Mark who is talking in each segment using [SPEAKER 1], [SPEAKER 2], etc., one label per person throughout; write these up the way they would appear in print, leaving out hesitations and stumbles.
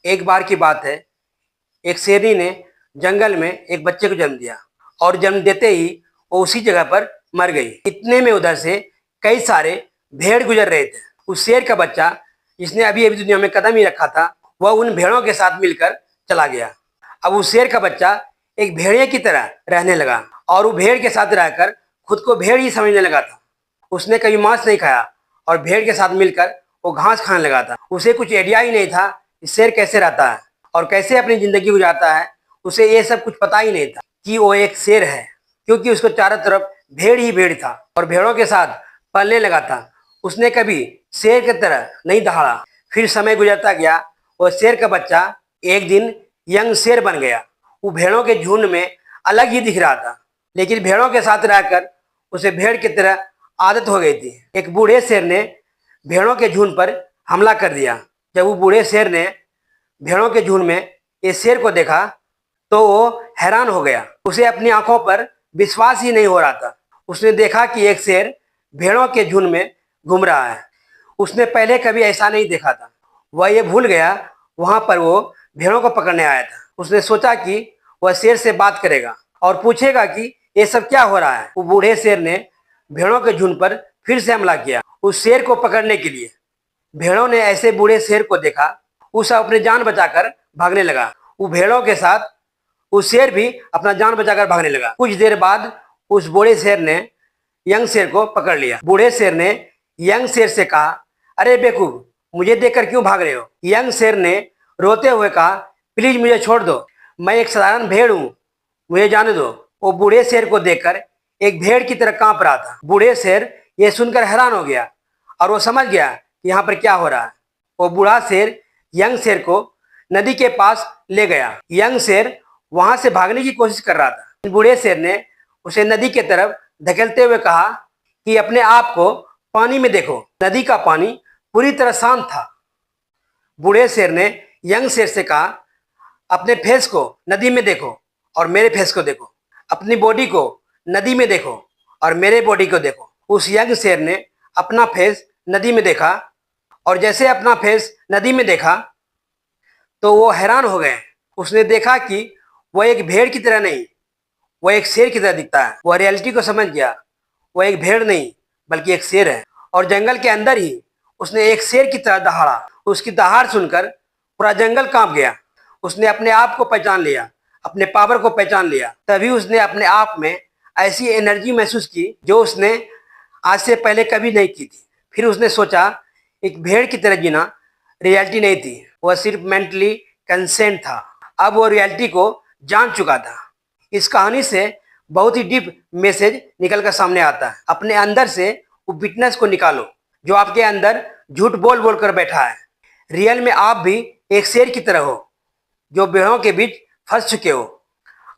[SPEAKER 1] एक बार की बात है, एक शेरनी ने जंगल में एक बच्चे को जन्म दिया और जन्म देते ही वो उसी जगह पर मर गई। इतने में उधर से कई सारे भेड़ गुजर रहे थे। उस शेर का बच्चा, जिसने अभी अभी दुनिया में कदम ही रखा था, वह उन भेड़ों के साथ मिलकर चला गया। अब उस शेर का बच्चा एक भेड़िए की तरह रहने लगा और वो भेड़ के साथ रहकर खुद को भेड़ ही समझने लगा था। उसने कभी मांस नहीं खाया और भेड़ के साथ मिलकर वो घास खाने लगा था। उसे कुछ आइडिया ही नहीं था कि शेर कैसे रहता है और कैसे अपनी जिंदगी गुजारता है। उसे ये सब कुछ पता ही नहीं था कि वो एक शेर है, क्योंकि उसको चारों तरफ भेड़ ही भेड़ था और भेड़ों के साथ पलने लगा था। उसने कभी शेर की तरह नहीं दहाड़ा। फिर समय गुजरता गया और शेर का बच्चा एक दिन यंग शेर बन गया। वो भेड़ों के झुंड में अलग ही दिख रहा था, लेकिन भेड़ों के साथ रहकर उसे भेड़ की तरह आदत हो गई थी। एक बूढ़े शेर ने भेड़ों के झुंड पर हमला कर दिया। जब वो बूढ़े शेर ने भेड़ों के झुंड में इस शेर को देखा तो वो हैरान हो गया। उसे अपनी आंखों पर विश्वास ही नहीं हो रहा था। उसने देखा कि एक शेर भेड़ों के झुंड में घूम रहा है। उसने पहले कभी ऐसा नहीं देखा था। वह ये भूल गया वहां पर वो भेड़ों को पकड़ने आया था। उसने सोचा कि वह शेर से बात करेगा और पूछेगा कि ये सब क्या हो रहा है। वो बूढ़े शेर ने भेड़ों के झुंड पर फिर से हमला किया उस शेर को पकड़ने के लिए। भेड़ों ने ऐसे बूढ़े शेर को देखा, वो सब अपनी जान बचाकर भागने लगा। वो भेड़ों के साथ उस शेर भी अपना जान बचाकर भागने लगा। कुछ देर बाद उस बूढ़े शेर ने यंग शेर को पकड़ लिया। बूढ़े शेर ने यंग शेर से कहा, अरे बेवकूफ, मुझे देखकर क्यों भाग रहे हो। यंग शेर ने रोते हुए कहा, प्लीज मुझे छोड़ दो, मैं एक साधारण भेड़ हूँ, मुझे जाने दो। वो बूढ़े शेर को देखकर एक भेड़ की तरह कांप रहा था। बूढ़े शेर ये सुनकर हैरान हो गया और वो समझ गया कि यहाँ पर क्या हो रहा है। वो बूढ़ा शेर यंग शेर को नदी के पास ले गया। यंग शेर वहां से भागने की कोशिश कर रहा था। बूढ़े शेर ने उसे नदी की तरफ धकेलते हुए कहा कि अपने आप को पानी में देखो। नदी का पानी पूरी तरह शांत था। बूढ़े शेर ने यंग शेर से कहा, अपने फेस को नदी में देखो और मेरे फेस को देखो, अपनी बॉडी को नदी में देखो और मेरे बॉडी को देखो। उस यंग शेर ने अपना फेस नदी में देखा और जैसे अपना फेस नदी में देखा तो वो हैरान हो गए। उसने देखा कि वह एक भेड़ की तरह नहीं, वह एक शेर की तरह दिखता है। वह रियलिटी को समझ गया, वह एक भेड़ नहीं बल्कि एक शेर है। और जंगल के अंदर ही उसने एक शेर की तरह दहाड़ा। उसकी दहाड़ सुनकर पूरा जंगल कांप गया। उसने अपने आप को पहचान लिया, अपने पावर को पहचान लिया। तभी उसने अपने आप में ऐसी एनर्जी महसूस की जो उसने आज से पहले कभी नहीं की थी। फिर उसने सोचा एक भेड़ की तरह जीना रियलिटी नहीं थी, वह सिर्फ मेंटली कंसेंट था। अब वो रियलिटी को जान चुका था। इस कहानी से बहुत ही डीप मैसेज निकल कर सामने आता है। अपने अंदर से वो विटनेस को निकालो जो आपके अंदर झूठ बोल बोल कर बैठा है। रियल में आप भी एक शेर की तरह हो जो भेड़ों के बीच फंस चुके हो।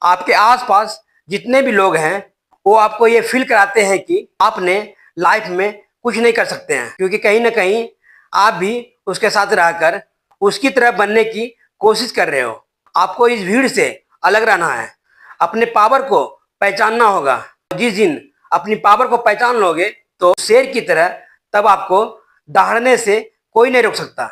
[SPEAKER 1] आपके आसपास जितने भी लोग हैं वो आपको ये फील कराते हैं कि आपने लाइफ में कुछ नहीं कर सकते हैं, क्योंकि कहीं ना कहीं आप भी उसके साथ रहकर उसकी तरह बनने की कोशिश कर रहे हो। आपको इस भीड़ से अलग रहना है, अपने पावर को पहचानना होगा। जिस दिन अपनी पावर को पहचान लोगे तो शेर की तरह तब आपको दहाड़ने से कोई नहीं रोक सकता।